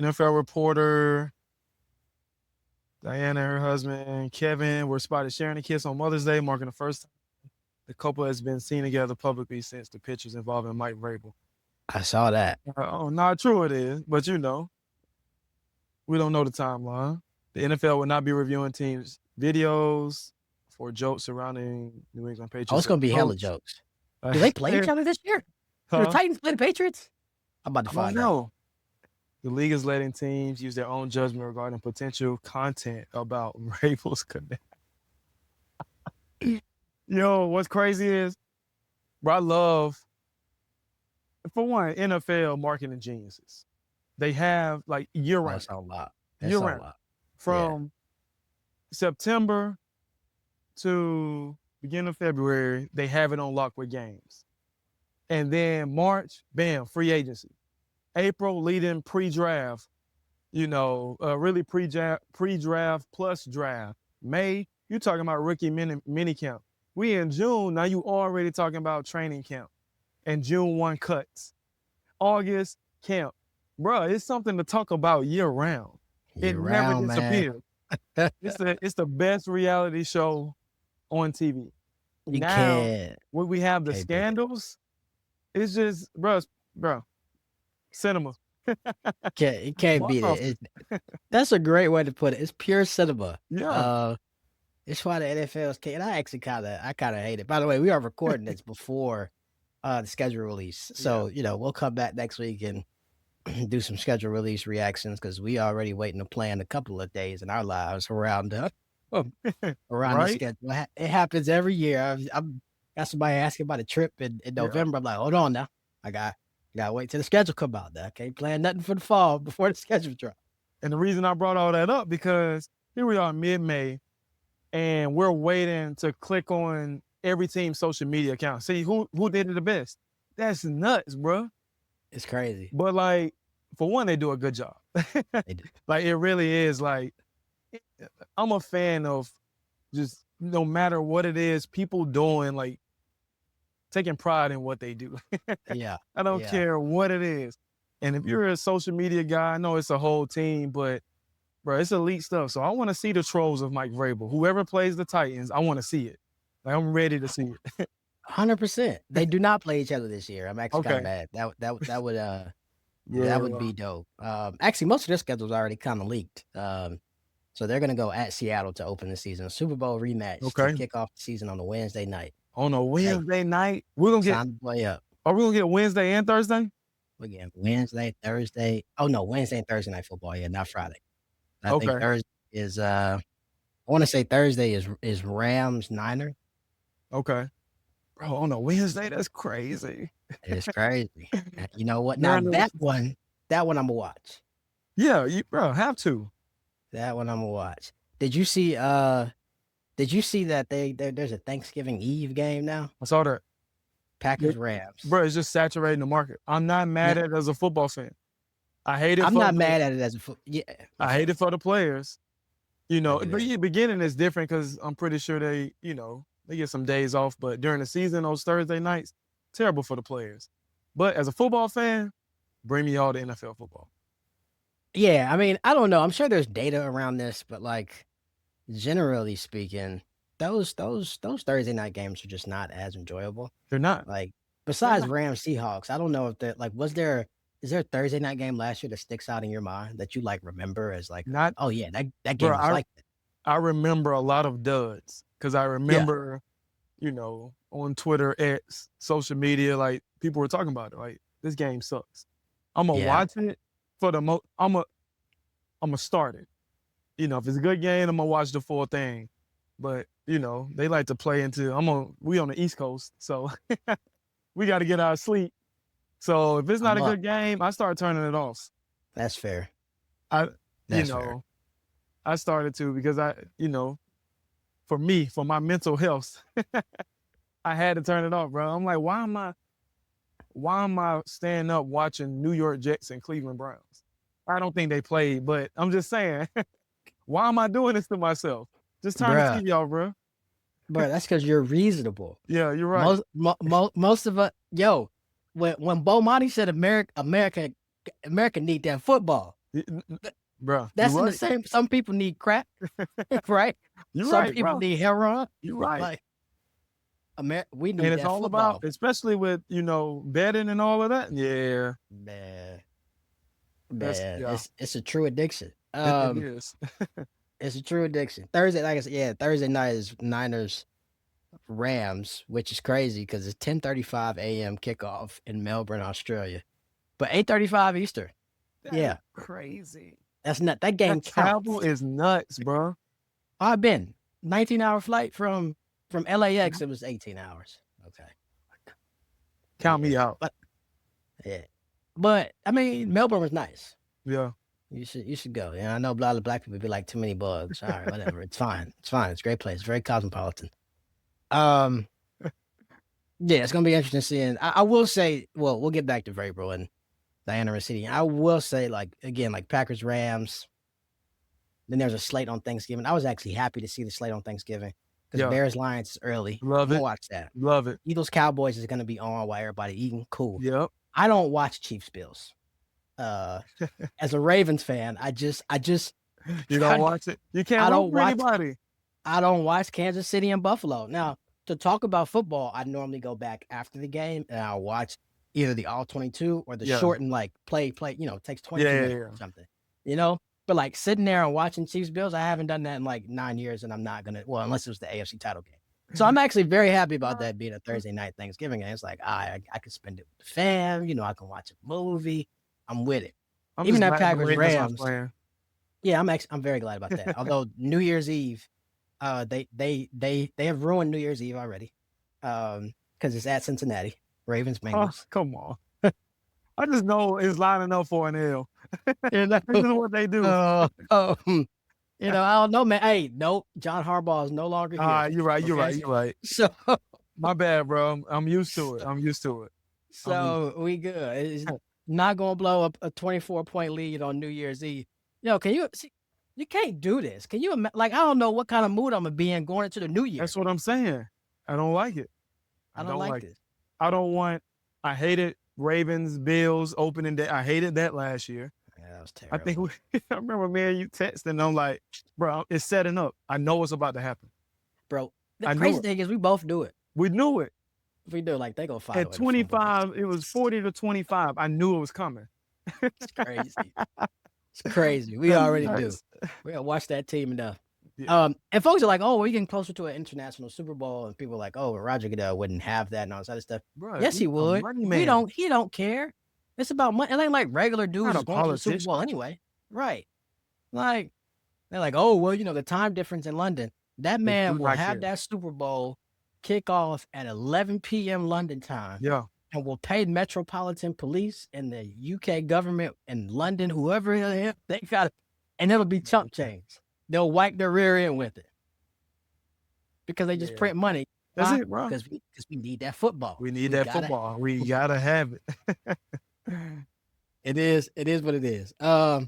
NFL reporter Diana and her husband, Kevin, were spotted sharing a kiss on Mother's Day, marking the first time the couple has been seen together publicly since the pictures involving Mike Vrabel. I saw that. Not true it is, but we don't know the timeline. The NFL will not be reviewing teams' videos for jokes surrounding New England Patriots. Oh, it's going to be hella jokes. Do they play each other this year? Do the Titans play the Patriots? I'm about to find out. The league is letting teams use their own judgment regarding potential content about Vrabel's connect. Yo, what's crazy is, bro, I love, for one, NFL marketing geniuses. They have like year-round. That's a lot. Year-round. From September to beginning of February, they have it on lock with games. And then March, bam, free agency. April, leading pre-draft, really pre-draft plus draft. May, you're talking about rookie mini camp. We in June, now you already talking about training camp. And June 1 cuts. August, camp. Bro, it's something to talk about year-round. It never disappears. It's the best reality show on TV. When we have the scandals, it's just, bro, cinema. It can't beat it. That's a great way to put it. It's pure cinema. Yeah. It's why the NFL's and I actually kind of hate it. By the way, we are recording this before the schedule release. So, we'll come back next week and do some schedule release reactions because we already waiting to plan a couple of days in our lives around the schedule. It happens every year. I'm got somebody asking about a trip in November. I'm like, hold on now. I got to wait till the schedule come out. I can't plan nothing for the fall before the schedule drop. And the reason I brought all that up because here we are mid-May and we're waiting to click on every team's social media account. See who did it the best. That's nuts, bro. It's crazy. But like, for one, they do a good job. They do. Like, it really is like, I'm a fan of just no matter what it is, people doing like taking pride in what they do. Yeah. I don't care what it is. And if you're a social media guy, I know it's a whole team, but bro, it's elite stuff. So I want to see the trolls of Mike Vrabel. Whoever plays the Titans, I want to see it. Like, I'm ready to see it. 100%. They do not play each other this year. I'm actually kind of mad. That would be dope. Actually, most of their schedule's already kind of leaked. So they're gonna go at Seattle to open the season. A Super Bowl rematch to kick off the season on a Wednesday night. On a Wednesday night, we're gonna get play up. Are we gonna get Wednesday and Thursday? We're getting Wednesday, Thursday. Oh no, Wednesday and Thursday night football. Yeah, not Friday. I think Thursday is. I want to say Thursday is Rams Niners. Okay. Bro, on a Wednesday, that's crazy. It's crazy. You know what? Now that one I'm gonna watch. Yeah, you have to. That one I'm gonna watch. Did you see that there's a Thanksgiving Eve game now? I saw that. Packers Rams. Bro, it's just saturating the market. I'm not mad at it as a football fan. I hate it. I'm not mad at it as a I hate it for the players. The beginning is different because I'm pretty sure they get some days off, but during the season, those Thursday nights, terrible for the players. But as a football fan, bring me all the NFL football. Yeah, I mean, I don't know. I'm sure there's data around this, but like generally speaking, those Thursday night games are just not as enjoyable. They're not. Like besides Rams Seahawks, I don't know if that like is there a Thursday night game last year that sticks out in your mind that you like remember as like that game was like that. I remember a lot of duds because I remember, on Twitter, X, social media, like people were talking about it. Like, this game sucks. I'm gonna watch it for the I'm gonna start it. If it's a good game, I'm gonna watch the full thing. But they like to play into. We on the East Coast, so we got to get our sleep. So if it's not a good game, I start turning it off. That's fair. I started to because for my mental health, I had to turn it off, bro. I'm like, why am I staying up watching New York Jets and Cleveland Browns? I don't think they played, but I'm just saying, why am I doing this to myself? Just turn the TV off, bro. Bro, that's because you're reasonable. Yeah, you're right. Most of us, when Bo Monty said America need that football, Bro, That's you're in the right. same. Some people need crack, right? You're Some right, people bro. need heroin. You're right. Like we And need it's that all about, football, especially with, betting and all of that. Yeah. man. That's, Man, yeah, it's a true addiction. it is. It's a true addiction. Thursday, like I said, yeah, Thursday night is Niners Rams, which is crazy because it's 10:35 a.m. kickoff in Melbourne, Australia, but 8:35 Eastern. That is Yeah, crazy. that's not that game That travel counts. is nuts, bro. I've been 19-hour flight from LAX. It was 18 hours. Okay, Count me out. but yeah, but I mean, Melbourne was nice. Yeah. You should go. Yeah, I know a lot of black people be like too many bugs. All right, whatever. It's fine. It's fine. It's a great place. It's very cosmopolitan. Yeah, it's gonna be interesting seeing. I will say, well, we'll get back to Vrabel and Diana City. I will say, like again, like Packers Rams. Then there's a slate on Thanksgiving. I was actually happy to see the slate on Thanksgiving because Yeah. Bears Lions is early. Love I'm gonna it. watch that. Love it. Eagles Cowboys is gonna be on while everybody eating. Cool. Yep. I don't watch Chiefs Bills. As a Ravens fan, I just You don't watch it. You can't I root don't for watch anybody. I don't watch Kansas City and Buffalo. Now, to talk about football, I normally go back after the game and I'll watch either the all 22 or the Yeah. shortened like play, it takes 22 minutes or something. But like sitting there and watching Chiefs Bills, I haven't done that in like 9 years, and I'm not gonna, well, unless it was the AFC title game. So I'm actually very happy about that being a Thursday night Thanksgiving game. It's like I can spend it with the fam, I can watch a movie. I'm with it. Even that Packers Rams. Yeah, I'm very glad about that. Although New Year's Eve, they have ruined New Year's Eve already. Because it's at Cincinnati. Ravens Bengals. Oh, come on. I just know it's lining up for an L. That's what they do. I don't know, man. Hey, nope. John Harbaugh is no longer here. You're right. You're right. So my bad, bro. I'm used to it. So we good. It's not gonna blow up a 24-point lead on New Year's Eve. Can you see? You can't do this. Can you I don't know what kind of mood I'm gonna be in going into the new year. That's what I'm saying. I don't like it. I don't like this. I hated Ravens, Bills opening day. I hated that last year. Yeah, that was terrible. I remember me and you texting. I'm like, bro, it's setting up. I know what's about to happen. Bro, the crazy thing is we both do it. We knew it. We do. Like, they go 5 at 25. It was 40 to 25. I knew it was coming. It's crazy. It's crazy. We already do. We gotta watch that team enough. Yeah. And folks are like, oh, we're getting closer to an international Super Bowl, and people are like, oh, Roger Goodell wouldn't have that and all this other stuff. Bro, yes, he would. He don't care. It's about money. It ain't like regular dudes going to the Super Bowl anyway. Right. Like, they're like, oh, well, the time difference in London. That man will have that Super Bowl kick off at 11 p.m. London time. Yeah. And will pay Metropolitan Police and the UK government in London, whoever they got it, and it'll be chump change. They'll wipe their rear end with it because they just print money. That's it, bro. Because we need that football. We need that football. We gotta have it. It is what it is. Yeah,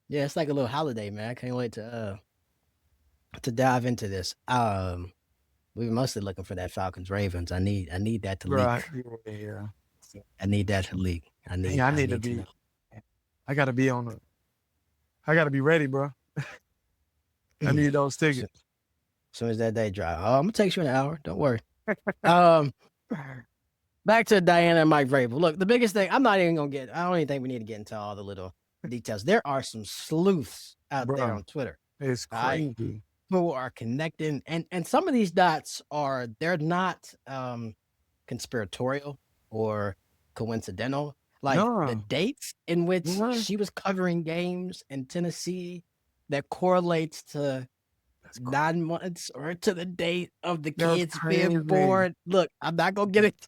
it's like a little holiday, man. I can't wait to dive into this. We were mostly looking for that Falcons Ravens. I need that to leak. Yeah. I need that to leak. I need to be. I gotta be I gotta be ready, bro. I need those tickets. As soon as that day drive. Oh, I'm gonna take you an hour. Don't worry. Back to Diana and Mike Vrabel. Look, the biggest thing, I don't even think we need to get into all the little details. There are some sleuths out there on Twitter. It's crazy. Who are connecting, and some of these dots they're not conspiratorial or coincidental. Like the dates in which she was covering games in Tennessee that correlates to 9 months or to the date of the kids being born. Look, I'm not gonna get it.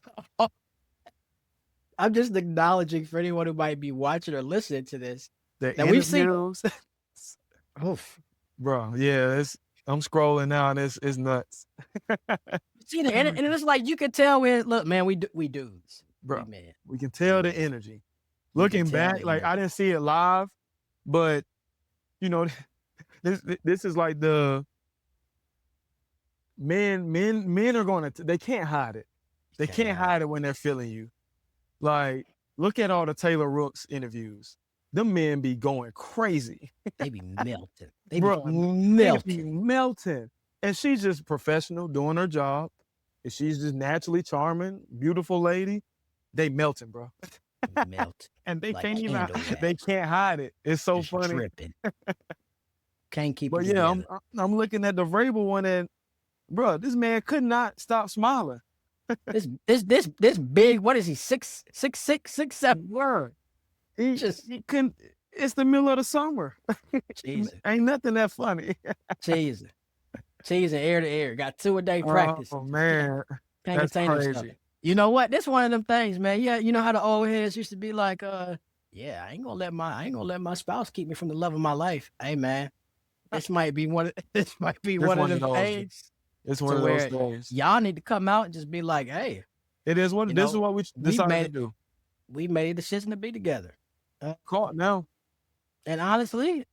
I'm just acknowledging for anyone who might be watching or listening to this that we've seen. Oof, bro. Yeah, I'm scrolling now and it's nuts. See, and it's like you can tell look, man, we dudes, bro. We can tell the energy. Looking back, like I didn't see it live, but this is like the men are going to, they can't hide it. They can't hide it when they're feeling you. Like, look at all the Taylor Rooks interviews. them men be going crazy. They be melting. They be Bro, they be melting. melting. And she's just professional doing her job. And she's just naturally charming, beautiful lady. They melting, bro. Melting. And they Like can't even, candle they wax. can't hide it. It's so Just funny. dripping. Can't keep But it yeah, together. I'm looking at the Vrabel one, and bro, this man could not stop smiling. This big, what is he, 6'7"? Word. He Just couldn't. It's the middle of the summer. Jesus. Ain't nothing that funny. Cheese and air to air. Got 2-a-day practice. Oh man, Can't that's contain himself. crazy. You know what? That's one of them things, man. Yeah, you know how the old heads used to be like, yeah, I ain't gonna let my spouse keep me from the love of my life. Hey man, this might be one of them days. It's one of those days. Y'all need to come out and just be like, hey, It is what this is what we decided to do. We made a decision to be together. Caught now. And honestly,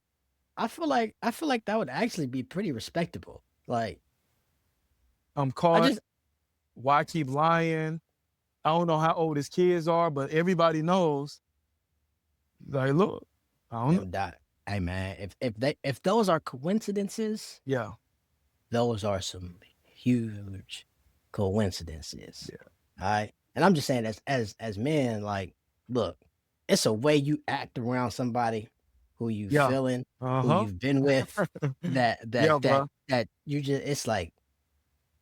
I feel like that would actually be pretty respectable. Like, I'm caught. Why keep lying? I don't know how old his kids are, but everybody knows. Like, look, I don't know. Hey man, if those are coincidences, yeah, those are some huge coincidences. Yeah. All right. And I'm just saying, as men, like, look, it's a way you act around somebody who you feeling, who you've been with, that you just, it's like,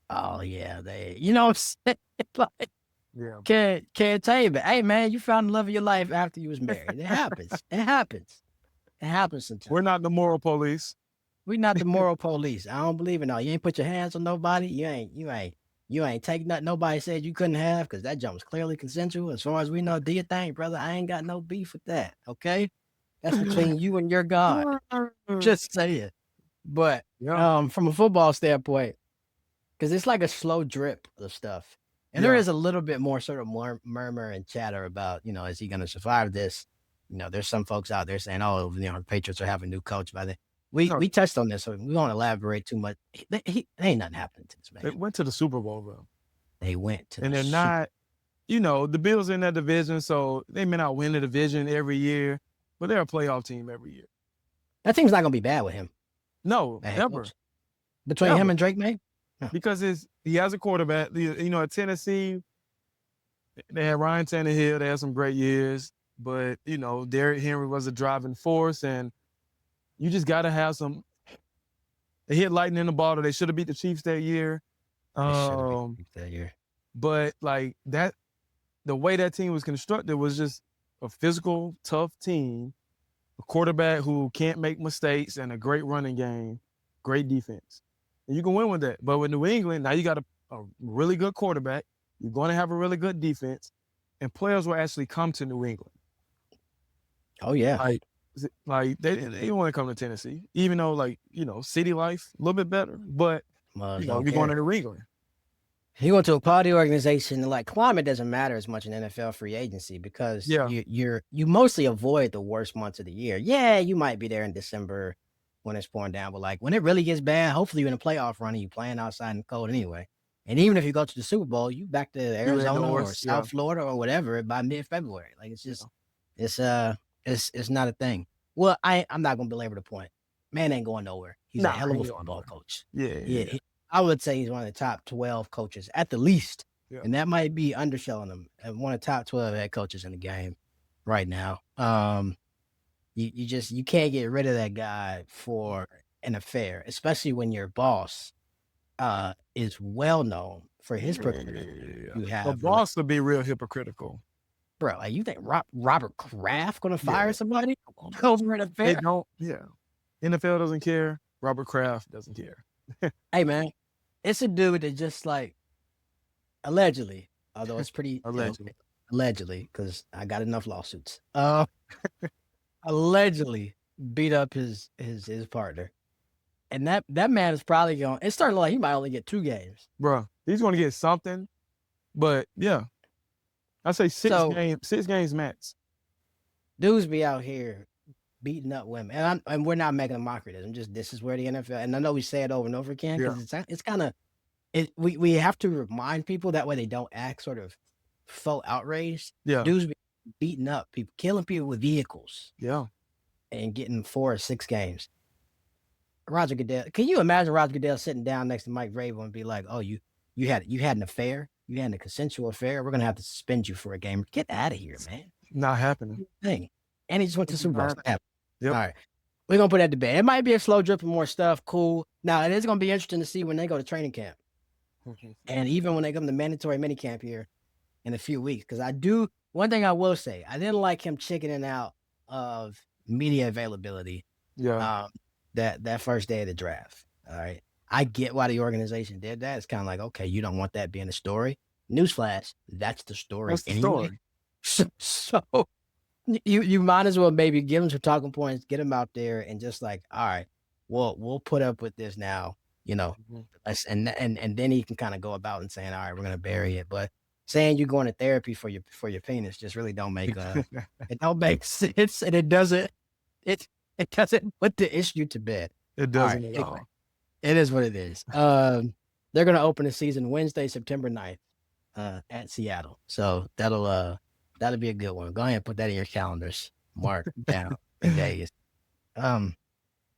oh yeah, you know what I'm saying? Like, yeah. Can't tell you, but hey man, you found the love of your life after you was married. It happens. It happens. It happens sometimes. We're not the moral police. We're not the moral police. I don't believe in all. You ain't put your hands on nobody. You ain't take nothing nobody said you couldn't have, because that jump was clearly consensual. As far as we know, do your thing, brother. I ain't got no beef with that. Okay, that's between you and your God. Just saying. But from a football standpoint, because it's like a slow drip of stuff, and there is a little bit more sort of murmur and chatter about, is he going to survive this? There's some folks out there saying, oh, the Patriots are having a new coach by then. We touched on this, so we won't elaborate too much. There ain't nothing happening to this man. They went to the Super Bowl, bro. They went to, and they're not, the Bills in that division, so they may not win the division every year, but they're a playoff team every year. That team's not gonna be bad with him. No, ever. Between him and Drake May, because he has a quarterback. At Tennessee, they had Ryan Tannehill. They had some great years, but Derrick Henry was a driving force, and you just got to have some. They hit lightning in the bottle. They should have beat the Chiefs that year. But like that, the way that team was constructed was just a physical, tough team, a quarterback who can't make mistakes, and a great running game, great defense. And you can win with that. But with New England, now you got a really good quarterback. You're going to have a really good defense, and players will actually come to New England. Oh yeah. Like they didn't want to come to Tennessee, even though city life a little bit better, but you're going to New England. He went to a party organization, and like climate doesn't matter as much in NFL free agency, because you mostly avoid the worst months of the year. Yeah, you might be there in December when it's pouring down, but like when it really gets bad, hopefully you're in a playoff run and you playing outside in the cold anyway. And even if you go to the Super Bowl, you back to Arizona or South Florida or whatever by mid-February. Like it's just it's not a thing. Well, I'm not gonna belabor the point. Man ain't going nowhere. He's a hell of a football coach. Yeah. I would say he's one of the top 12 coaches at the least. Yeah. And that might be underselling him. And one of the top 12 head coaches in the game right now. You can't get rid of that guy for an affair, especially when your boss is well known for his proclivity. The boss would be real hypocritical. Bro, like you think Robert Kraft gonna fire somebody over an affair? They don't. Yeah, NFL doesn't care. Robert Kraft doesn't care. Hey man, it's a dude that just like allegedly, although it's pretty allegedly, because I got enough lawsuits. Allegedly beat up his partner, and that man is probably going. It's starting like he might only get 2 games. Bro, he's going to get something, but yeah. I say 6 games max. Dudes be out here beating up women, and we're not making a mockery of this. This is where the NFL, and I know we say it over and over again because it's kind of we have to remind people that way they don't act sort of faux outraged. Yeah, dudes be beating up people, killing people with vehicles, Yeah. and getting 4 or 6 games. Roger Goodell, can you imagine Roger Goodell sitting down next to Mike Vrabel and be like, "Oh, you had an affair, you had a consensual affair. We're gonna have to suspend you for a game. Get out of here, man." Not happening. Thing, and he just went to It's Super Bowl. not It's not happening. Yep. All right, we're gonna put that to bed. It might be a slow drip of more stuff. Cool. Now it is gonna be interesting to see when they go to training camp, and even when they come to mandatory minicamp here in a few weeks. Because I do one thing I will say, I didn't like him chickening out of media availability. Yeah. That first day of the draft. All right. I get why the organization did that. It's kind of like, okay, you don't want that being a story. Newsflash, that's the story That's the anyway. story. So you might as well maybe give them some talking points, get them out there, and just like, all right, we'll put up with this now, and then he can kind of go about and saying, all right, we're gonna bury it. But saying you're going to therapy for your penis just really don't make it don't make sense, and it doesn't put the issue to bed. It doesn't at Anyway, all. it is what it is. They're gonna open the season Wednesday, September 9th, at Seattle. So that'll be a good one. Go ahead and put that in your calendars. Mark down the days.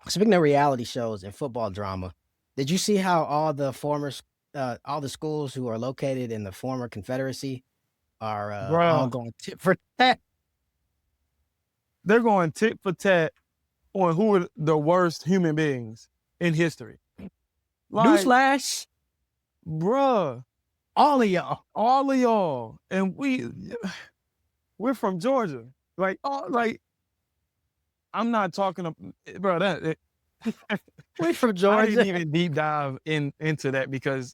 Speaking of reality shows and football drama, did you see how all the schools who are located in the former Confederacy are all Bruh, going tit for tat? they're going tit for tat on who are the worst human beings in history. Like, Newsflash, bruh, all of y'all. and we're from Georgia. Like, I'm not talking, bro. We're from I Georgia. didn't even deep dive into that because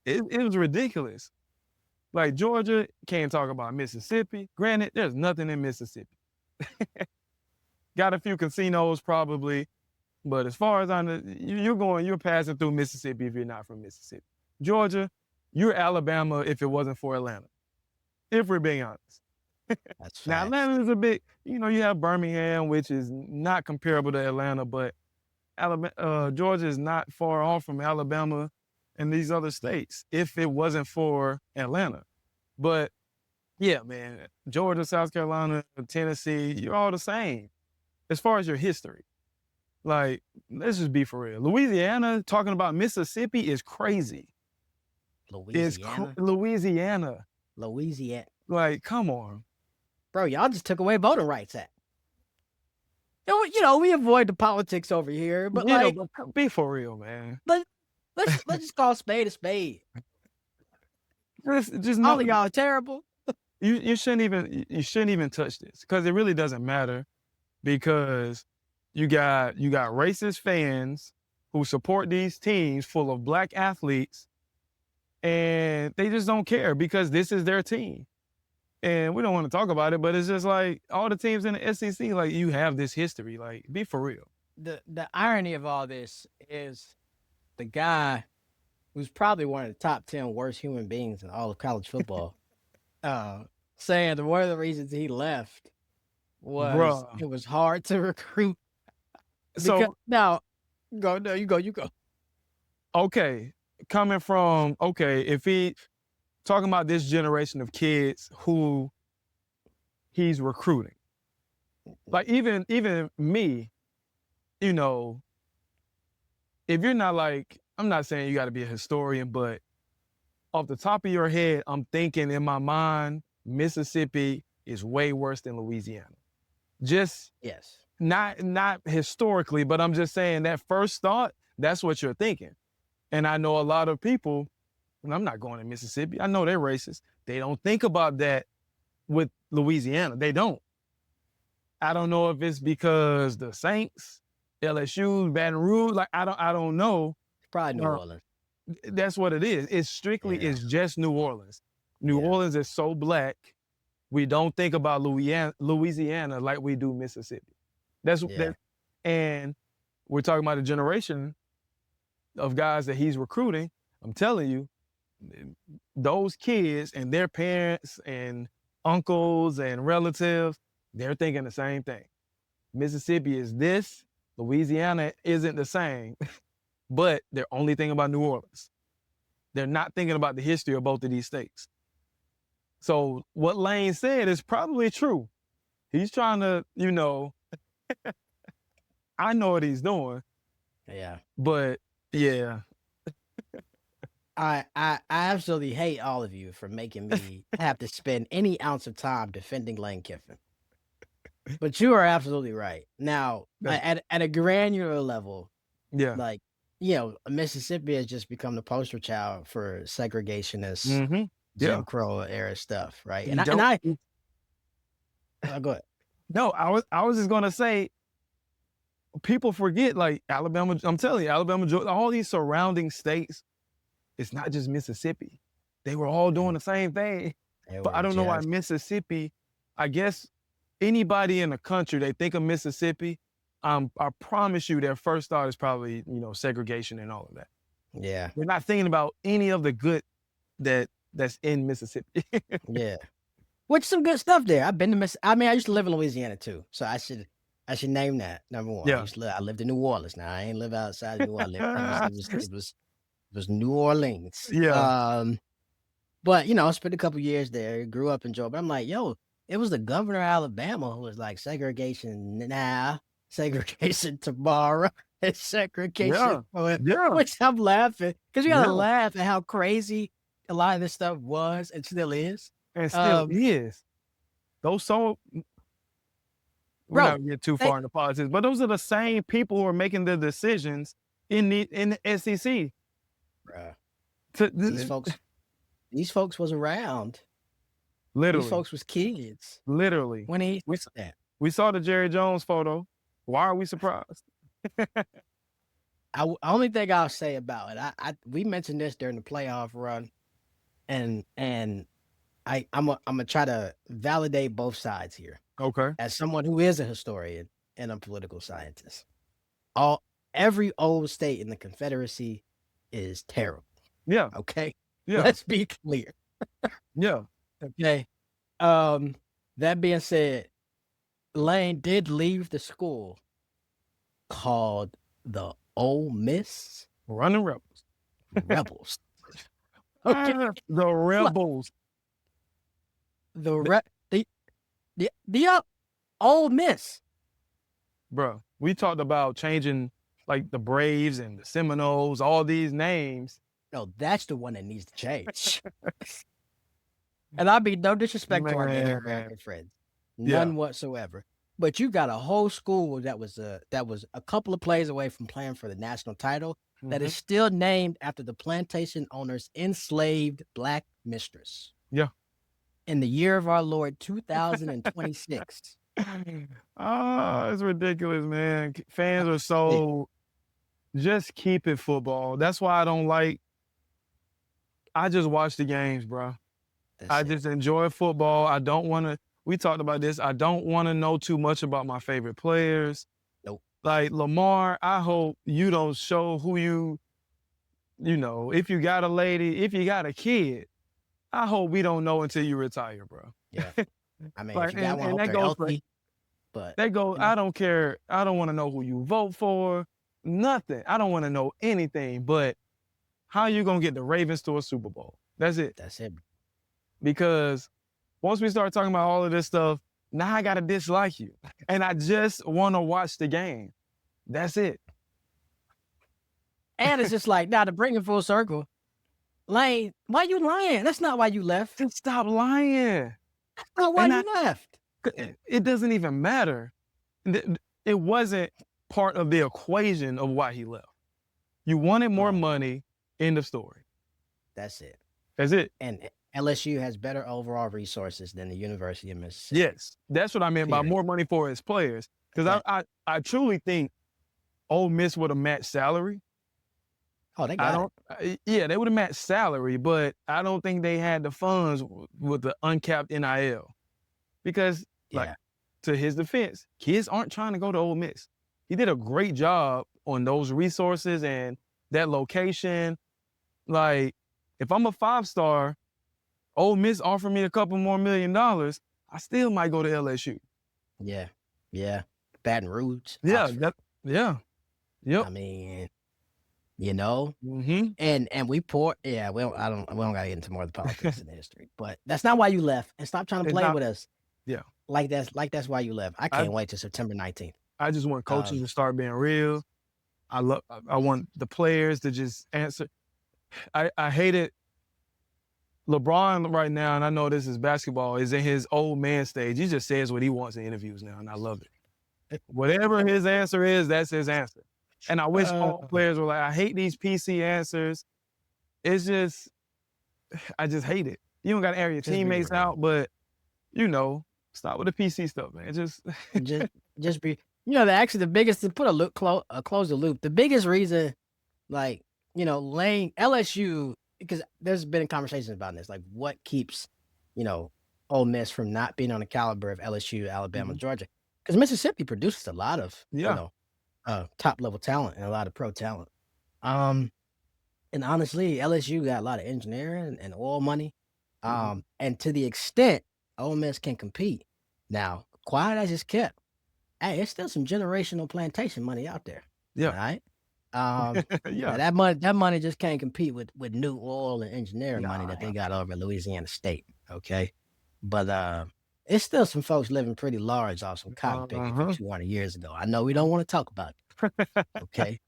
it was ridiculous. Like, Georgia can't talk about Mississippi. Granted, there's nothing in Mississippi. Got a few casinos probably, but as far as I know, you're passing through Mississippi if you're not from Mississippi. Georgia, you're Alabama if it wasn't for Atlanta. If we're being honest. That's Now, facts. Atlanta is a bit, you have Birmingham, which is not comparable to Atlanta, but Georgia is not far off from Alabama and these other states if it wasn't for Atlanta. But yeah, man, Georgia, South Carolina, Tennessee, you're all the same as far as your history. Like, let's just be for real. Louisiana, talking about Mississippi is crazy. Louisiana. Like, come on. Bro, y'all just took away voting rights act. We avoid the politics over here, but but be for real, man. let's just call a spade a spade. Just All of y'all are terrible. You shouldn't even touch this because it really doesn't matter because you got racist fans who support these teams full of black athletes and they just don't care because this is their team. And we don't want to talk about it, but it's just like all the teams in the SEC, like you have this history, like be for real. The irony of all this is the guy who's probably one of the top 10 worst human beings in all of college football, saying that one of the reasons he left was it was hard to recruit. So now, you go. Okay, coming from if he talking about this generation of kids who he's recruiting, like even me, if you're not like, I'm not saying you got to be a historian, but off the top of your head, I'm thinking in my mind, Mississippi is way worse than Louisiana. Just yes, not historically, but I'm just saying that first thought, that's what you're thinking. And I know a lot of people, and I'm not going to Mississippi, I know they're racist. They don't think about that with Louisiana. They don't. I don't know if it's because the Saints, LSU, Baton Rouge, like I don't know. Probably New Orleans. That's what it is. It's strictly, it's just New Orleans. New Orleans is so black. We don't think about Louisiana like we do Mississippi. And we're talking about a generation of guys that he's recruiting. I'm telling you, those kids and their parents and uncles and relatives, they're thinking the same thing. Mississippi is this, Louisiana isn't the same, but they're only thinking about New Orleans. They're not thinking about the history of both of these states. So what Lane said is probably true. He's trying to, I know what he's doing, Yeah. but yeah. I absolutely hate all of you for making me have to spend any ounce of time defending Lane Kiffin. But you are absolutely right. Now, at a granular level, Yeah. like, Mississippi has just become the poster child for segregationist Mm-hmm. Yeah. Jim Crow era stuff, right? You And don't. I go ahead. No, I was just gonna say, people forget, like, Alabama. I'm telling you, Alabama, Georgia, all these surrounding states. It's not just Mississippi. They were all doing the same thing. They But I were don't know why just Mississippi. I guess anybody in the country, they think of Mississippi. I promise you, their first thought is probably segregation and all of that. yeah. They're not thinking about any of the good that's in Mississippi. Yeah. Which some good stuff there. I've been to I used to live in Louisiana too. So I should name that number one. Yeah. I lived in New Orleans. Now I ain't live outside of New Orleans. It was New Orleans. Yeah. But I spent a couple years there, grew up in Georgia. But I'm like, yo, it was the governor of Alabama who was like segregation now, segregation tomorrow, and segregation. Yeah. Which I'm laughing because you gotta Yeah. laugh at how crazy a lot of this stuff was and still is. And still is. Those we're Bro, not gonna get too far into politics, but those are the same people who are making the decisions in the SEC. Bruh. These folks was around. Literally. These folks was kids. Literally. When he said that. We saw the Jerry Jones photo. Why are we surprised? Only thing I'll say about it, we mentioned this during the playoff run, and I'm gonna try to validate both sides here. Okay. As someone who is a historian and a political scientist, every old state in the Confederacy is terrible. Yeah. Okay. Yeah. Let's be clear. Yeah. Okay. That being said, Lane did leave the school called the Ole Miss Running Rebels. Rebels. Okay. The Rebels. The Ole Miss. Bro, we talked about changing like the Braves and the Seminoles, all these names. No, that's the one that needs to change. And I mean, no disrespect to our Native American friends, none whatsoever. But you got a whole school that was a couple of plays away from playing for the national title that is still named after the plantation owner's enslaved black mistress. Yeah. In the year of our Lord 2026. Oh, it's ridiculous, man. Fans are so just keep it football. That's why I just watch the games, bro. I just enjoy football. I don't want to, we talked about this. I don't want to know too much about my favorite players. Nope. Like Lamar, I hope you don't show who if you got a lady, if you got a kid, I hope we don't know until you retire, bro. Yeah. I mean, if you got one, I hope they're healthy. But I don't care. I don't want to know who you vote for. Nothing. I don't want to know anything. But how you gonna get the Ravens to a Super Bowl? That's it. That's it. Because once we start talking about all of this stuff, now I gotta dislike you, and I just want to watch the game. That's it. And it's just like, now to bring it full circle, Lane, why you lying? That's not why you left. Just stop lying. That's not why you left. It doesn't even matter. It wasn't part of the equation of why he left. You wanted more money. End of story. That's it. That's it. And LSU has better overall resources than the University of Mississippi. Yes, that's what I meant by more money for his players. Because I truly think Ole Miss would have matched salary. Oh, they got it. Yeah, they would have matched salary, but I don't think they had the funds with the uncapped NIL. Because, to his defense, kids aren't trying to go to Ole Miss. He did a great job on those resources and that location. Like, if I'm a 5-star, Ole Miss offered me a couple more $1 million, I still might go to LSU. Yeah. Yeah. Baton Rouge. Yeah. Yep. I mean, you know? Mm-hmm. And we pour yeah, we don't gotta get into more of the politics and the history, but that's not why you left, and stop trying to It's play not. with us Yeah. like that's why you left. I I can't wait till September 19th. I just want coaches Um, to start being real. I want the players to just answer. I hate it. LeBron right now, and I know this is basketball, is in his old man stage. He just says what he wants in interviews now, and I love it. Whatever his answer is, that's his answer. And I wish all players were like, I hate these PC answers. It's just, I just hate it. You don't got to air your just be teammates real. out, but, stop with the PC stuff, man. Just be actually the biggest to put close the loop. The biggest reason, like, Lane LSU, because there's been conversations about this, like what keeps, Ole Miss from not being on the caliber of LSU, Alabama, Georgia. Because Mississippi produces a lot of, Yeah. top level talent and a lot of pro talent. And honestly, LSU got a lot of engineering and oil money. And to the extent Ole Miss can compete. Now, quiet as it's kept, hey, it's still some generational plantation money out there. Yeah. All right. Yeah. That money just can't compete with new oil and engineering money that they got over at Louisiana State. Okay. But it's still some folks living pretty large off some cotton picking from 200 years ago. I know we don't want to talk about it. Okay.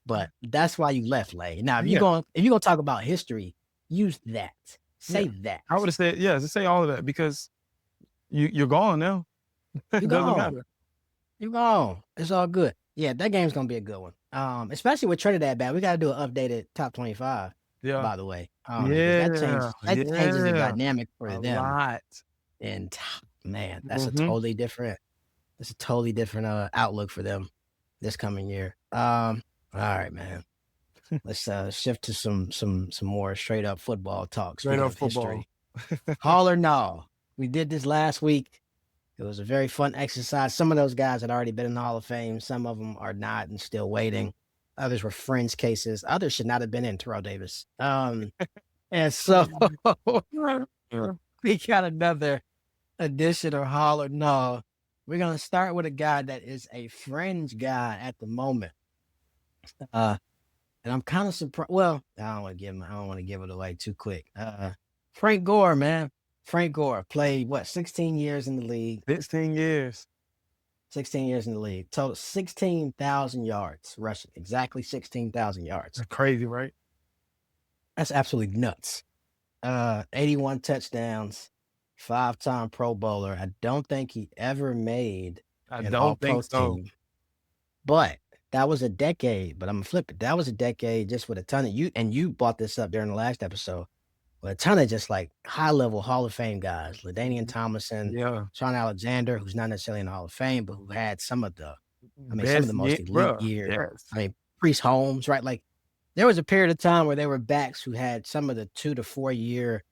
But that's why you left, Lay. Now, if you're gonna talk about history, use that. Say that. I would have said, just say all of that because you're gone now. You're It doesn't gone. matter. You're gone. It's all good. Yeah, that game's gonna be a good one. Especially with Trinidad bad. We gotta do an updated top 25, by the way. That changes the dynamic for a them. lot. And man, that's a totally different outlook for them this coming year. All right, man. Let's shift to some more straight up football talk. Straight Speaking up of football. history. Hall or no? We did this last week. It was a very fun exercise. Some of those guys had already been in the Hall of Fame. Some of them are not and still waiting. Others were fringe cases. Others should not have been in Terrell Davis. And so we got another edition of Hall or no. We're gonna start with a guy that is a fringe guy at the moment. And I'm kind of surprised. Well, I don't want to give it away too quick. Frank Gore, man. Frank Gore played 16 years in the league. 16 years. 16 years in the league. Total 16,000 yards rushing. Exactly 16,000 yards. That's crazy, right? That's absolutely nuts. 81 touchdowns. 5-time Pro Bowler. I don't think he ever made an All-Pro team. But that was a decade. But I'm gonna flip it. That was a decade just with a ton of you brought this up during the last episode. With a ton of just like high-level Hall of Fame guys, LaDainian Tomlinson, Shaun Alexander, who's not necessarily in the Hall of Fame, but who had some of the most elite years. Yes. I mean, Priest Holmes, right? Like there was a period of time where there were backs who had some of the 2 to 4 year,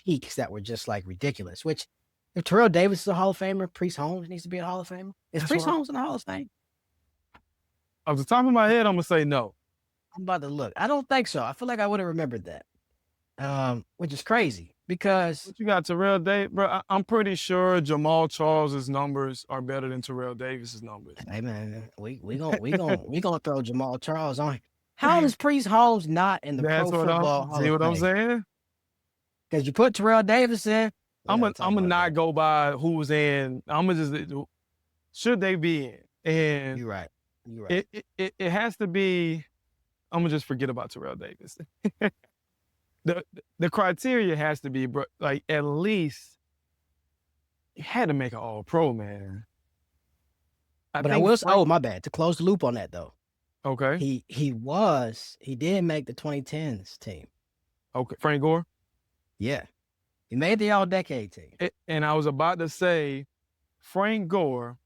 peaks that were just like ridiculous. Which, if Terrell Davis is a Hall of Famer, Priest Holmes needs to be a Hall of Famer. Is Priest Holmes in the Hall of Fame? Off the top of my head, I'm gonna say no. I'm about to look. I don't think so. I feel like I would have remembered that, which is crazy because But you got Terrell Davis, bro. I'm pretty sure Jamal Charles's numbers are better than Terrell Davis's numbers. Hey man, we gonna throw Jamal Charles on. How is Priest Holmes not in the Pro Football Hall of Fame? See what I'm saying? Because you put Terrell Davis in. I'm gonna not go by who was in. I'm gonna just should they be in? And you're right. It has to be. I'm gonna just forget about Terrell Davis. The criteria has to be, bro, like at least you had to make an All-Pro, man. My bad. To close the loop on that though. Okay. He did make the 2010s team. Okay, Frank Gore. Yeah, he made the All-Decade team. And I was about to say, Frank Gore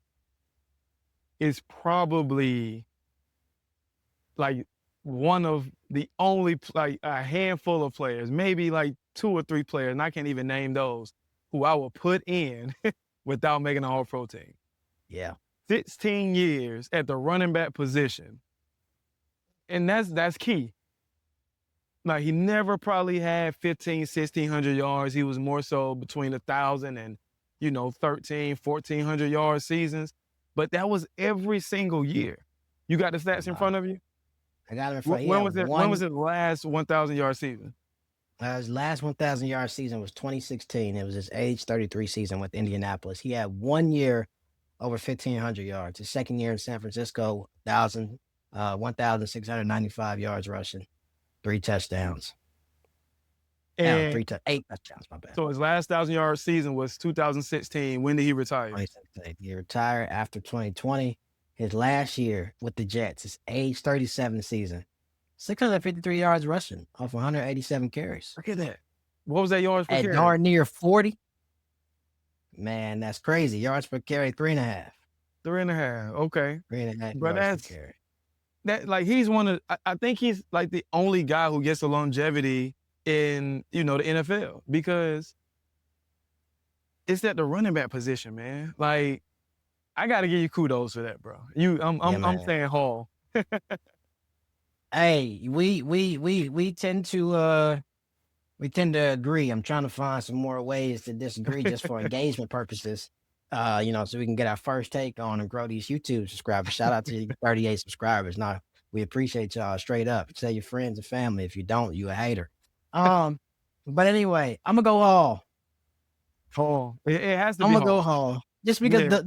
is probably like one of the only, like a handful of players, maybe like 2 or 3 players, and I can't even name those, who I will put in without making an All-Pro team. Yeah. 16 years at the running back position. And that's key. Like he never probably had 1,600 yards. He was more so between 1,000 and, 1,300, 1,400 yard seasons. But that was every single year. You got the stats in front of you? I got him in front. He When had was it? When was his last 1,000-yard season? His last 1,000-yard season was 2016. It was his age 33 season with Indianapolis. He had 1 year over 1,500 yards. His second year in San Francisco, 1,695 yards rushing, 3 touchdowns. And 8 touchdowns, my bad. so his last 1,000-yard season was 2016. When did he retire? He retired after 2020. His last year with the Jets, his age 37 season, 653 yards rushing off 187 carries. Look at that. What was that yards per At carry? darn near 40. Man, that's crazy. Yards per carry, 3.5. 3.5. Okay. 3.5 But yards per carry. that like he's one of I think he's like the only guy who gets the longevity in the NFL, because it's at the running back position, man. Like, I gotta give you kudos for that, bro. I'm saying Hall. Hey, we tend to agree. I'm trying to find some more ways to disagree just for engagement purposes. So we can get our first take on and grow these YouTube subscribers. Shout out to you 38 subscribers. Now, we appreciate y'all straight up. Tell your friends and family. If you don't, you a hater. But anyway, I'm gonna go Hall. Hall. It has to I'm be gonna Hall. go Hall. Just because Yeah.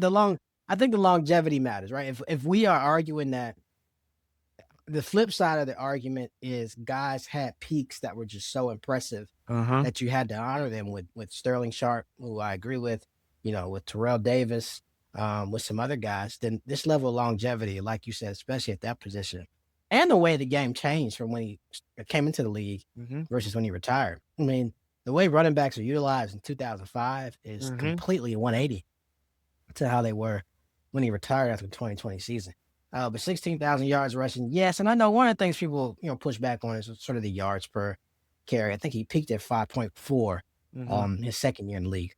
I think the longevity matters, right? If we are arguing that, the flip side of the argument is guys had peaks that were just so impressive that you had to honor them with Sterling Sharp, who I agree with, with Terrell Davis, with some other guys. Then this level of longevity, like you said, especially at that position, and the way the game changed from when he came into the league versus when he retired. I mean, the way running backs are utilized in 2005 is completely 180 to how they were when he retired after the 2020 season. But 16,000 yards rushing, yes. And I know one of the things people, push back on is sort of the yards per carry. I think he peaked at 5.4 his second year in the league.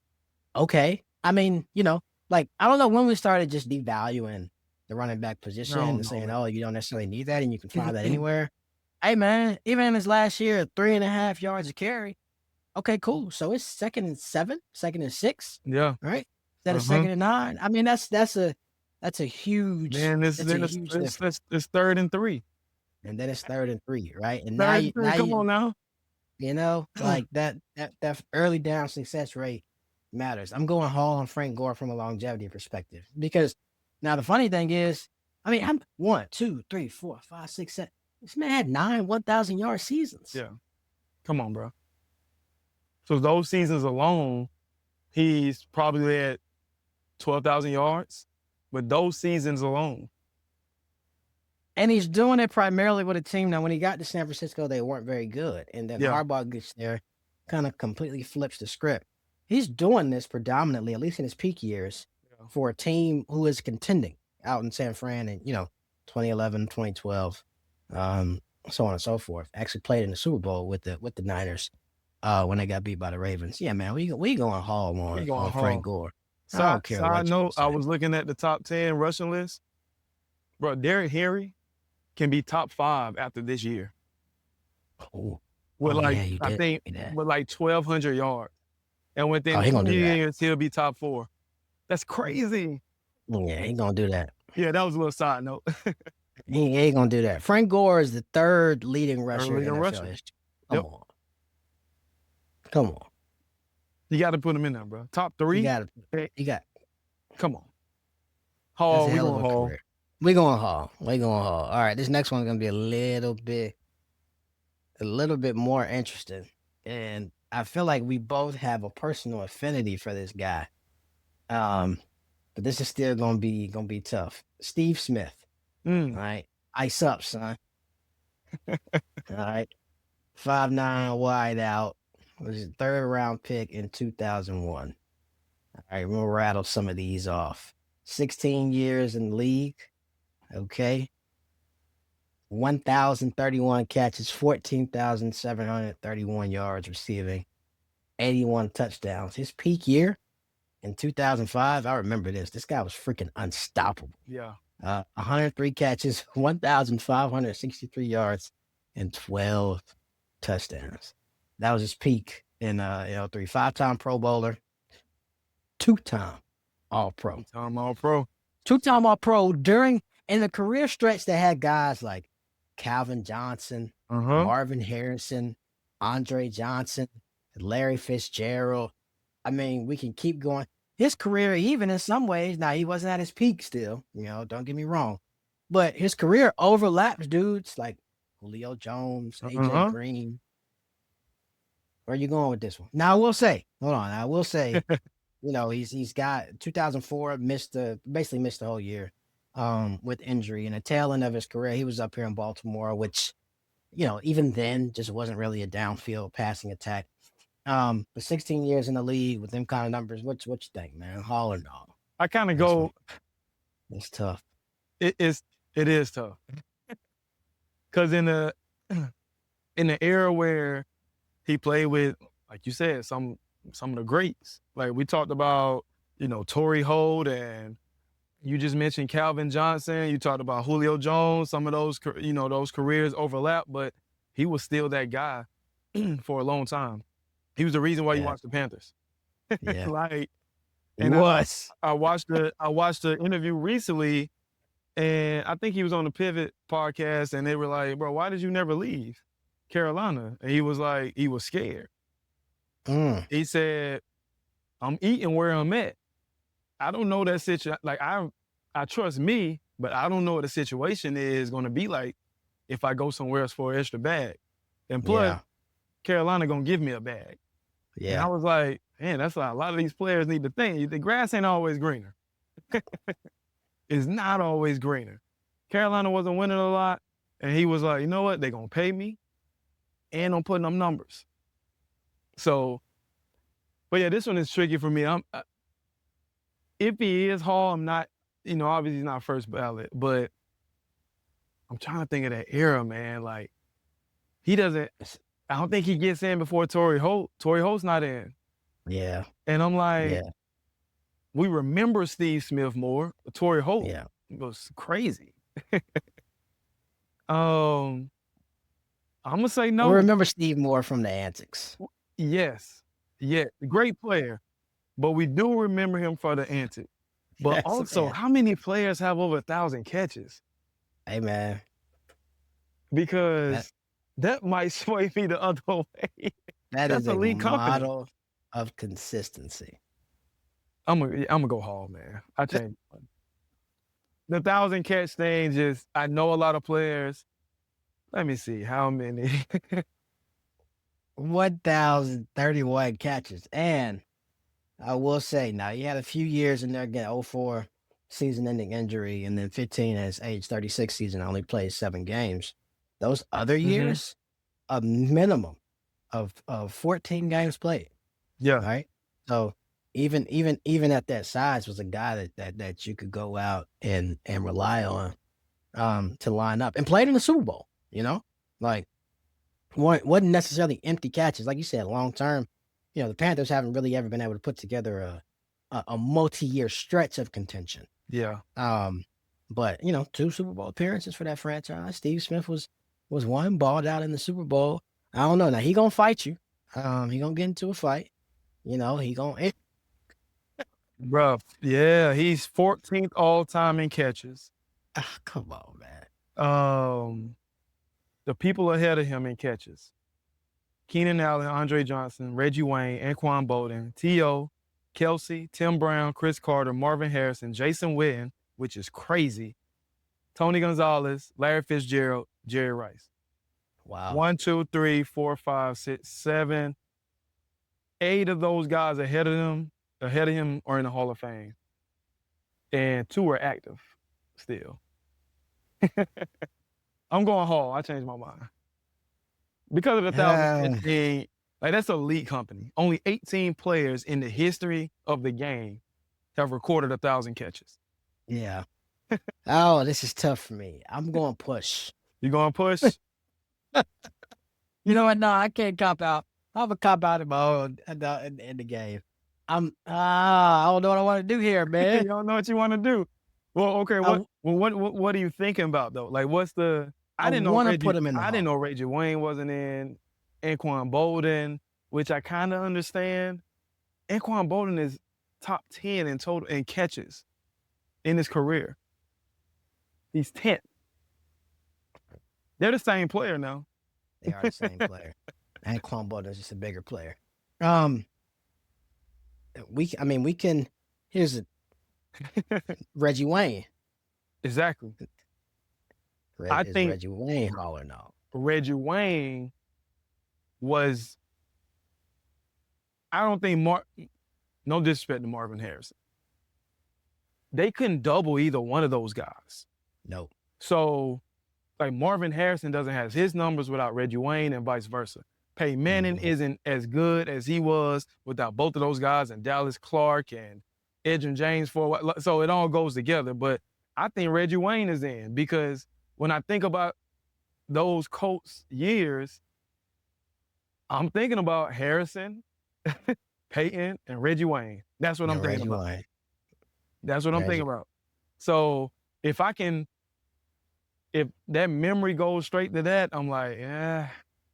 Okay. I mean, I don't know when we started just devaluing the running back position and saying, you don't necessarily need that and you can find that anywhere. Hey, man, even in his last year, 3.5 yards a carry. Okay, cool. So it's 2nd and 7, 2nd and 6. Yeah. Right? Instead of 2nd and 9. I mean, that's a huge. Man, it's 3rd and 3. And then it's 3rd and 3, right? And come on now. Like that early down success rate matters. I'm going Hall on Frank Gore from a longevity perspective, because now the funny thing is, I mean, I'm 1, 2, 3, 4, 5, 6, 7. This man had 9 1,000-yard seasons. Yeah. Come on, bro. So those seasons alone, he's probably at 12,000 yards. But those seasons alone. And he's doing it primarily with a team. Now, when he got to San Francisco, they weren't very good. And then Harbaugh gets there, kind of completely flips the script. He's doing this predominantly, at least in his peak years, for a team who is contending out in San Fran in, 2011, 2012, so on and so forth. Actually played in the Super Bowl with the Niners when they got beat by the Ravens. Yeah, man, we going Hall on Frank Gore. Side note, I was looking at the top 10 rushing list. Bro, Derrick Henry can be top 5 after this year. With I think with 1,200 yards. And within 2 years, he'll be top 4. That's crazy. Yeah, he gonna do that. Yeah, that was a little side note. He ain't gonna do that. Frank Gore is the 3rd leading rusher in NFL history. Come on. You got to put him in there, bro. Top 3. You got. Come on. Hall. We going Hall. We going Hall. All right, this next one's gonna be a little bit more interesting, and I feel like we both have a personal affinity for this guy. But this is still gonna be tough. Steve Smith. All right, ice up, son. All right, 5'9" wide out. Was his 3rd round pick in 2001. All right, we'll rattle some of these off. 16 years in the league. Okay. 1,031 catches, 14,731 yards receiving, 81 touchdowns. His peak year in 2005, I remember this. This guy was freaking unstoppable. Yeah. 103 catches, 1,563 yards, and 12 touchdowns. That was his peak in 3. 5-time Pro Bowler, 2-time All-Pro. 2-time All-Pro. 2-time All-Pro in the career stretch that had guys like Calvin Johnson, Uh-huh. Marvin Harrison, Andre Johnson, Larry Fitzgerald. I mean, we can keep going. His career, even in some ways, now he wasn't at his peak still, don't get me wrong. But his career overlaps dudes like Julio Jones, AJ Uh-huh. Green. Where are you going with this one? Now I will say, hold on, I will say, he's got 2004 basically missed the whole year with injury. And the tail end of his career, he was up here in Baltimore, which, even then just wasn't really a downfield passing attack. But 16 years in the league with them kind of numbers, what you think, man? Hall or no? I kind of go. It's tough. It is tough because in the era where he played with, like you said, some of the greats. Like we talked about, Torrey Holt, and you just mentioned Calvin Johnson. You talked about Julio Jones. Some of those, those careers overlap, but he was still that guy for a long time. He was the reason why you watched the Panthers. Yeah, like, he was. I watched the interview recently, and I think he was on the Pivot podcast, and they were like, "Bro, why did you never leave Carolina?" And he was like, he was scared. He said, "I'm eating where I'm at. I don't know that situation. Like I trust me, but I don't know what the situation is going to be like if I go somewhere else for an extra bag. And plus, Carolina gonna give me a bag." Yeah. And I was like, man, that's a lot of these players need to think. The grass ain't always greener. It's not always greener. Carolina wasn't winning a lot, and he was like, you know what? They're gonna pay me, and I'm putting them numbers. So, but yeah, this one is tricky for me. If he is Hall, I'm not, obviously he's not first ballot, but I'm trying to think of that era, man. Like, he doesn't, I don't think he gets in before Torrey Holt. Torrey Holt's not in. Yeah. And I'm like, we remember Steve Smith more. Torrey Holt was crazy. I'm gonna say no. We remember Steve Moore from the antics. Yes. Yeah. Great player. But we do remember him for the antics. But also, how many players have over 1,000 catches? Hey, man. Because that might sway me the other way. That's is a model of consistency. I'm gonna go Hall, man. I changed. The 1,000 catch thing, I know a lot of players. Let me see how many. 1,031 catches. And I will say, now he had a few years in there again, 04 season-ending injury, and then 15 as age 36 season, only played 7 games. Those other years, a minimum of 14 games played. Yeah. Right. So even at that size, was a guy that you could go out and rely on to line up, and played in the Super Bowl. Like wasn't necessarily empty catches, like you said, long term. The Panthers haven't really ever been able to put together a multi-year stretch of contention. Yeah. But 2 Super Bowl appearances for that franchise. Steve Smith was one, balled out in the Super Bowl. I don't know. Now he gonna fight you. He gonna get into a fight. He gonna. Bro, yeah, he's 14th all time in catches. Come on, man. The people ahead of him in catches: Keenan Allen, Andre Johnson, Reggie Wayne, Anquan Bolden, T.O., Kelsey, Tim Brown, Chris Carter, Marvin Harrison, Jason Witten, which is crazy, Tony Gonzalez, Larry Fitzgerald, Jerry Rice. Wow. 1, 2, 3, 4, 5, 6, 7, 8 of those guys ahead of him are in the Hall of Fame. And 2 are active still. I'm going Hall. I changed my mind. Because of the 1,000 thing, like that's an elite company. Only 18 players in the history of the game have recorded 1,000 catches. Yeah. Oh, this is tough for me. I'm going push. You going push? You know what? No, I can't cop out. I'm a cop out in my own in the game. I don't know what I want to do here, man. You don't know what you want to do. Well, okay. What are you thinking about though? Like, what's the? I didn't know Reggie Wayne wasn't in. Anquan Bolden, which I kind of understand. Anquan Bolden is top 10 in total in catches in his career. He's 10th. They're the same player now. They are the same player. And Quan Bolden's just a bigger player. I mean, we can. Here's Reggie Wayne. Exactly. I Is think Reggie Wayne Hall or no? Reggie Wayne was. I don't think no disrespect to Marvin Harrison. They couldn't double either one of those guys. Nope. So, like Marvin Harrison doesn't have his numbers without Reggie Wayne and vice versa. Peyton Manning isn't as good as he was without both of those guys and Dallas Clark and Edgerrin James for a while. So it all goes together. But I think Reggie Wayne is in because when I think about those Colts years, I'm thinking about Harrison, Peyton, and Reggie Wayne. That's what I'm thinking about. Wayne. That's what I'm thinking about. So if that memory goes straight to that, I'm like, yeah,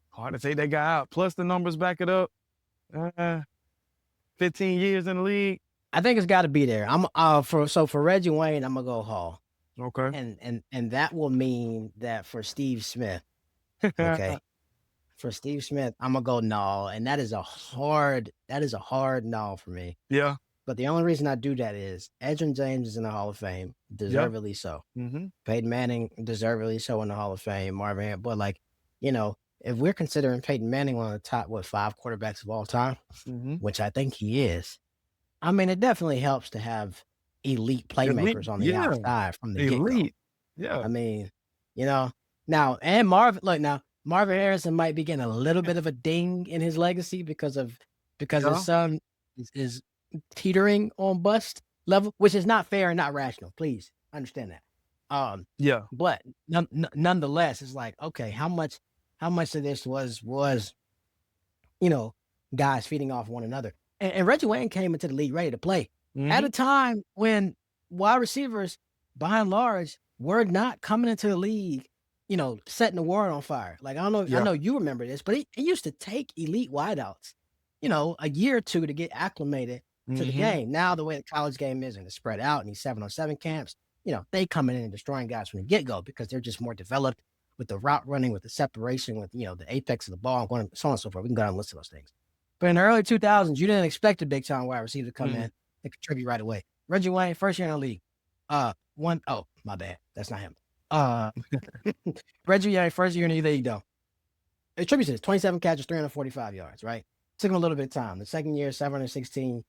hard to take that guy out. Plus the numbers back it up. 15 years in the league. I think it's got to be there. For Reggie Wayne, I'm gonna go Hall. Okay. And that will mean that for Steve Smith, okay. For Steve Smith, I'm gonna go null, and that is a hard null for me. Yeah. But the only reason I do that is Edgerrin James is in the Hall of Fame, deservedly so. Peyton Manning, deservedly so in the Hall of Fame. Marvin, but like, if we're considering Peyton Manning one of the top 5 quarterbacks of all time, which I think he is, I mean, it definitely helps to have elite playmakers on the outside from the get-go. Yeah. I mean, now and Marvin Harrison might be getting a little bit of a ding in his legacy because his son is teetering on bust level, which is not fair and not rational. Please understand that. Yeah. But nonetheless, it's like, okay, how much of this was guys feeding off one another? And Reggie Wayne came into the league ready to play at a time when wide receivers, by and large, were not coming into the league, setting the world on fire. Like, I know you remember this, but it used to take elite wideouts, a year or two to get acclimated to the game. Now, the way the college game is and it's spread out and these 7-on-7 camps, they coming in and destroying guys from the get-go because they're just more developed with the route running, with the separation, with, the apex of the ball, and so on and so forth. We can go down and list those things. But in the early 2000s, you didn't expect a big-time wide receiver to come in and contribute right away. Reggie Wayne, first year in the league. My bad. That's not him. Reggie Wayne, first year in the league, though. It attributes to this. 27 catches, 345 yards, right? Took him a little bit of time. The second year, 716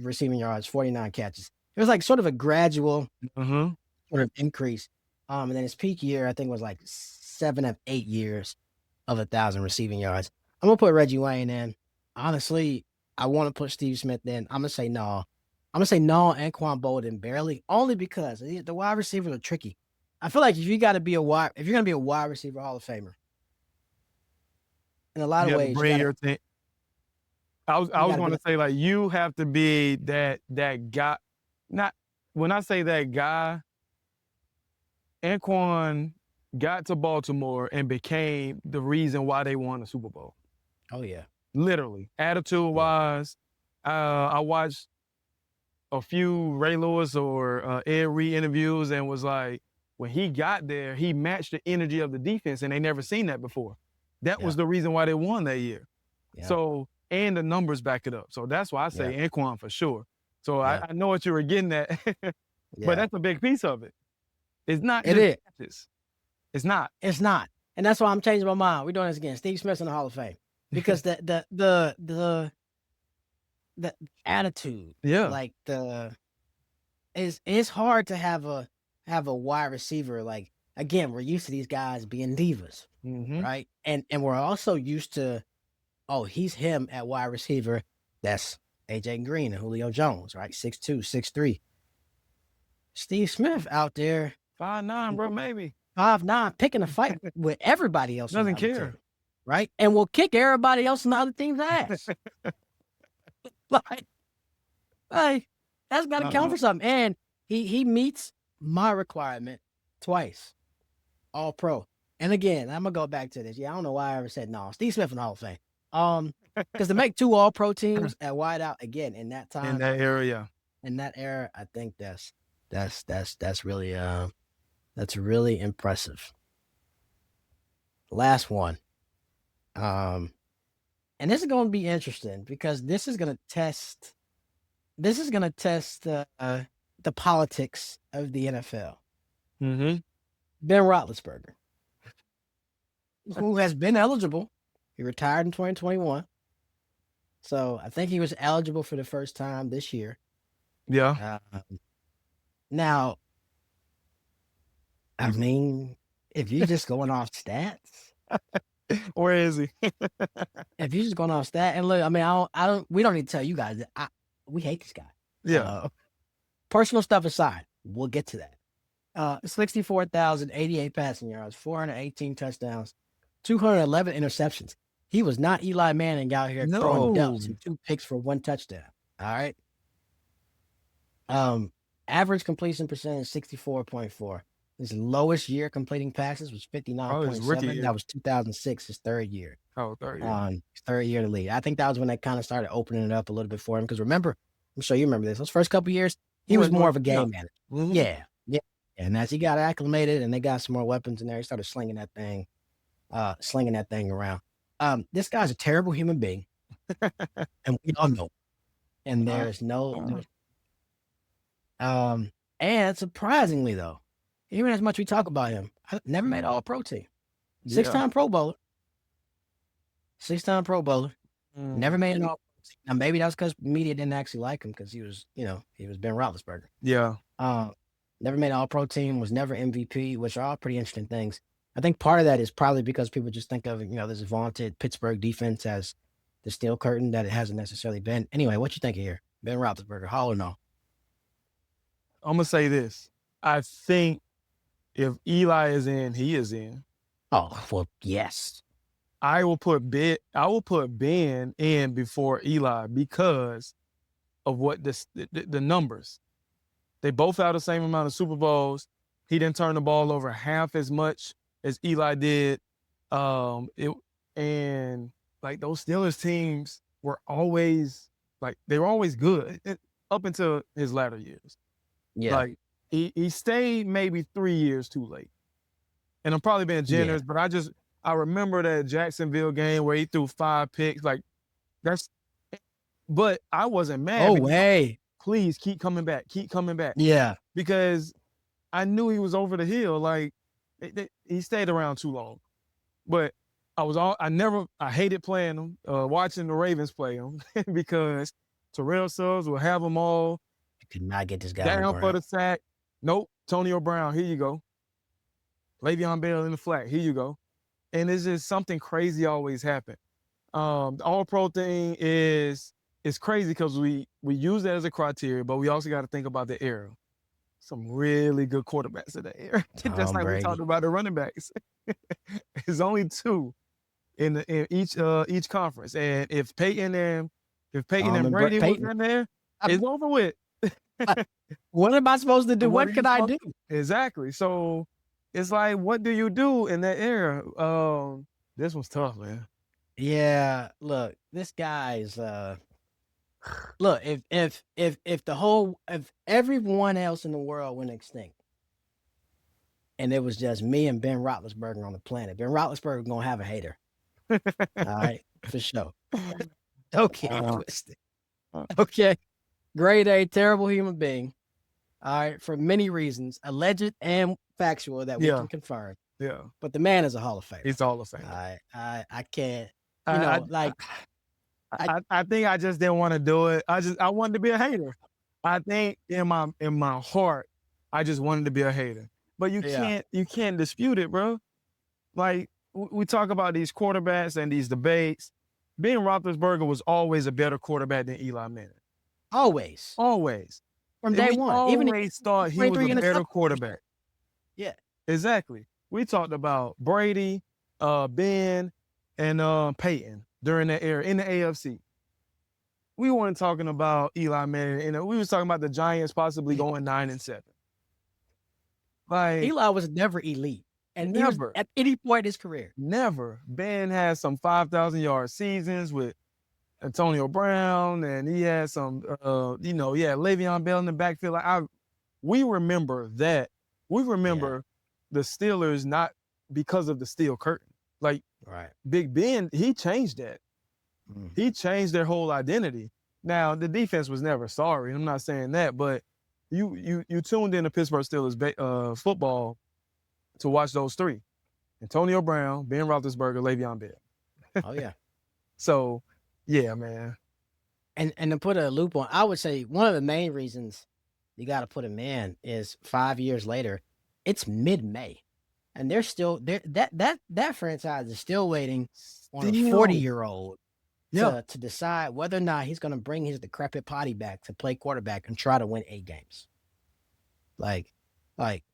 receiving yards, 49 catches. It was like sort of a gradual sort of increase. And then his peak year, I think, was like 7 of 8 years of 1,000 receiving yards. I'm going to put Reggie Wayne in. Honestly, I want to put Steve Smith in. I'm going to say no. I'm going to say no and Quan Bolden barely, only because the wide receivers are tricky. I feel like if you're going to be a wide receiver Hall of Famer, in a lot of ways, your team. I was going to say, like, you have to be that guy. Not when I say that guy, Anquan got to Baltimore and became the reason why they won the Super Bowl. Oh, yeah. Literally. Attitude-wise, I watched a few Ray Lewis or Ed Reed interviews and was like, when he got there, he matched the energy of the defense, and they never seen that before. That was the reason why they won that year. Yeah. So, and the numbers back it up. So that's why I say Anquan for sure. So I know what you were getting at, but that's a big piece of it. It's not. It is. It's not. It's not. And that's why I'm changing my mind. We're doing this again. Steve Smith's in the Hall of Fame because the attitude, like it's hard to have a wide receiver. Like, again, we're used to these guys being divas, right? And we're also used to, he's him at wide receiver. That's AJ Green and Julio Jones, right? 6'2", 6'3". Steve Smith out there, 5'9", bro, maybe 5'9", picking a fight with everybody else. Doesn't care, team, right? And will kick everybody else in the other team's ass. like that's got to count for something. And he meets my requirement twice, All Pro. And again, I'm gonna go back to this. I don't know why I ever said no. Steve Smith in the Hall of Fame. Because to make 2 All Pro teams at wideout again in that time, in that era, I think that's really really impressive. Last one. And this is going to be interesting because this is going to test the politics of the NFL. Mm-hmm. Ben Roethlisberger, who has been eligible. He retired in 2021. So I think he was eligible for the first time this year. Yeah. Now, I mean, if you're just going off stats, Where is he? if you're just going off stat, and look, I mean, we don't need to tell you guys that we hate this guy. Yeah. Personal stuff aside, we'll get to that. 64,088 passing yards, 418 touchdowns, 211 interceptions. He was not Eli Manning out here throwing dumps and 2 picks for 1 touchdown. All right. Average completion percentage 64.4. His lowest year completing passes was 59.7. That was 2006, his third year. Third year. Third year to lead. I think that was when they kind of started opening it up a little bit for him. Because remember, I'm sure you remember this. Those first couple years, he was more of a game manager. Mm-hmm. Yeah. And as he got acclimated and they got some more weapons in there, he started slinging that thing around. This guy's a terrible human being, and we all know. And there's and surprisingly though, even as much we talk about him, I never made All-Pro team. 6-time Pro Bowler. 6-time Pro Bowler. Never made an All-Pro team. Now maybe that's because media didn't actually like him because he was Ben Roethlisberger. Yeah. Never made an All-Pro team, was never MVP, which are all pretty interesting things. I think part of that is probably because people just think of, this vaunted Pittsburgh defense as the steel curtain that it hasn't necessarily been. Anyway, what you think of here? Ben Roethlisberger, Hall or no? I'm going to say this. I think if Eli is in, he is in. Oh, well, yes. I will put Ben in before Eli because of what the numbers. They both have the same amount of Super Bowls. He didn't turn the ball over half as much as Eli did. And like those Steelers teams were always good up until his latter years. Yeah. Like he stayed maybe 3 years too late. And I'm probably being generous, but I remember that Jacksonville game where he threw 5 picks. Like but I wasn't mad. Oh, way. Please keep coming back. Keep coming back. Yeah. Because I knew he was over the hill. Like he stayed around too long. But I hated playing him, watching the Ravens play him because Terrell Suggs will have them all. You could not get this guy down for the sack. Nope. Antonio Brown, here you go. Le'Veon Bell in the flat, here you go. And it's just something crazy always happen. The All-Pro thing is crazy because we use that as a criteria, but we also got to think about the era. Some really good quarterbacks in the era. Just like we talked about the running backs. There's only 2 in each conference, and if Peyton and Brady was in there, it's over with. What am I supposed to do? What can I do? Exactly. So it's like, what do you do in that era? This one's tough, man. Yeah. Look, this guy's look, if everyone else in the world went extinct and it was just me and Ben Roethlisberger on the planet, Ben Roethlisberger gonna have a hater. All right, for sure. Okay, twisted. Okay. Grade A, terrible human being. All right, for many reasons, alleged and factual that we can confirm. Yeah. But the man is a Hall of Famer. He's a Hall of Famer. I can't. I think I just didn't want to do it. I wanted to be a hater. I think in my heart, I just wanted to be a hater. But you can't dispute it, bro. Like we talk about these quarterbacks and these debates. Ben Roethlisberger was always a better quarterback than Eli Manning. Always. From day one. Even he thought he was a better quarterback. Yeah. Exactly. We talked about Brady, Ben, and Peyton during that era in the AFC. We weren't talking about Eli Manning. We was talking about the Giants possibly going 9-7. Like Eli was never elite. And never at any point in his career. Never. Ben had some 5,000-yard seasons with Antonio Brown, and he had some, Le'Veon Bell in the backfield. Like we remember that. We remember the Steelers not because of the steel curtain. Like Right. Big Ben, he changed that. Mm. He changed their whole identity. Now the defense was never sorry. I'm not saying that, but you tuned in to Pittsburgh Steelers football to watch those three: Antonio Brown, Ben Roethlisberger, Le'Veon Bell. Oh yeah. So, yeah, man. And to put a loop on, I would say one of the main reasons you got to put him in is 5 years later, it's mid-May, and they're still there. That franchise is still waiting on a 40-year-old Yeah. to decide whether or not he's going to bring his decrepit potty back to play quarterback and try to win 8 games. Like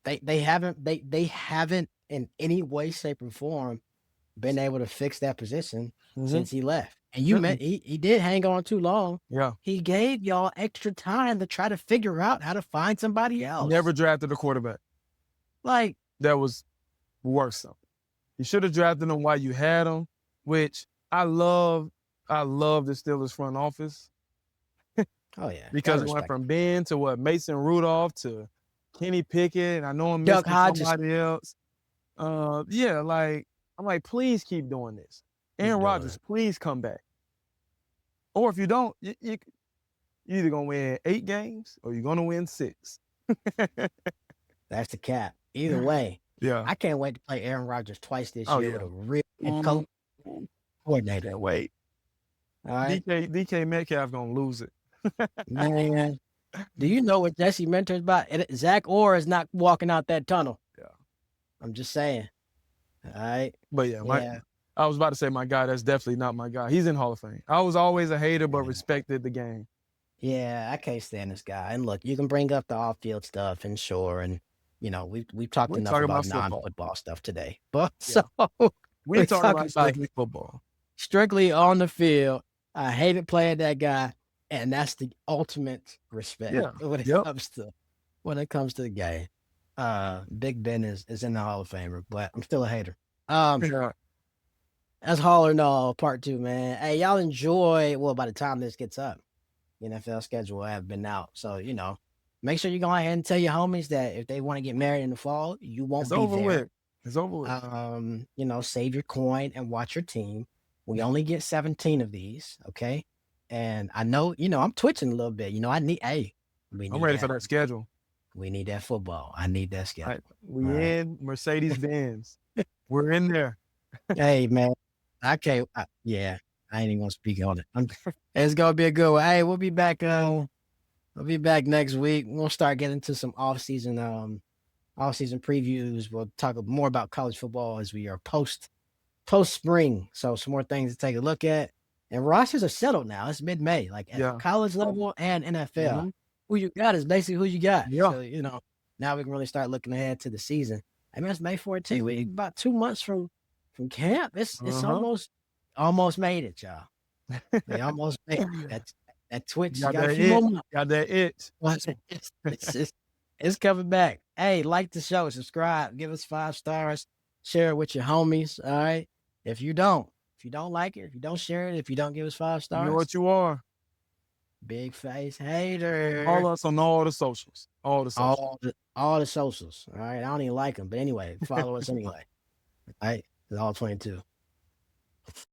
they haven't in any way, shape, or form been able to fix that position since he left. And you meant he did hang on too long. Yeah. He gave y'all extra time to try to figure out how to find somebody else. Never drafted a quarterback. Like that was worse. You should have drafted him while you had him, which I love the Steelers front office. Oh yeah. Because it went from Ben to Mason Rudolph to Kenny Pickett, and I know I'm missing somebody else. Yeah, like I'm like, please keep doing this. Aaron Rodgers, please come back. Or if you don't, you're either gonna win 8 games or you're gonna win 6. That's the cap. Either way, yeah. I can't wait to play Aaron Rodgers twice this year with a real head coach coordinator. Can't wait. All right. DK Metcalf gonna lose it. Man, do you know what Jesse Mentor's about? Zach Orr is not walking out that tunnel. Yeah. I'm just saying. All right. But yeah, I was about to say my guy, that's definitely not my guy. He's in Hall of Fame. I was always a hater, but respected the game. Yeah, I can't stand this guy. And look, you can bring up the off-field stuff and sure, and you know, we've talked enough about non-football stuff today. But so we're talking about strictly football. Strictly on the field. I hated playing that guy, and that's the ultimate respect when it comes to the game. Big Ben is in the Hall of Famer, but I'm still a hater. That's Hall or No part 2, man. Hey, y'all enjoy. Well, by the time this gets up, the NFL schedule will have been out. So, you know, make sure you go ahead and tell your homies that if they want to get married in the fall, you won't be there. It's over with. You know, save your coin and watch your team. We only get 17 of these, okay? And I know, you know, I'm twitching a little bit. You know, I'm ready for that schedule. We need that football. I need that schedule. We in Mercedes-Benz. We're in there. Hey, man. I can't. I ain't even gonna speak on it. It's gonna be a good one. Hey, we'll be back. We'll be back next week. We'll start getting into some off-season previews. We'll talk more about college football as we are post spring. So some more things to take a look at. And rosters are settled now. It's mid-May, like at college level and NFL. Who you got is basically who you got. Yeah. So, you know, now we can really start looking ahead to the season. I mean, it's May 14th. We about 2 months from camp. It's almost made it, y'all. They almost made it. That Twitch got that itch. It's coming back. Hey, like the show, subscribe, give us 5 stars, share it with your homies. All right. If you don't like it, if you don't share it, if you don't give us 5 stars, you know what you are. Big face hater. Follow us on all the socials. All the socials. All the socials. All right. I don't even like them. But anyway, follow us anyway. All right. It's all 22.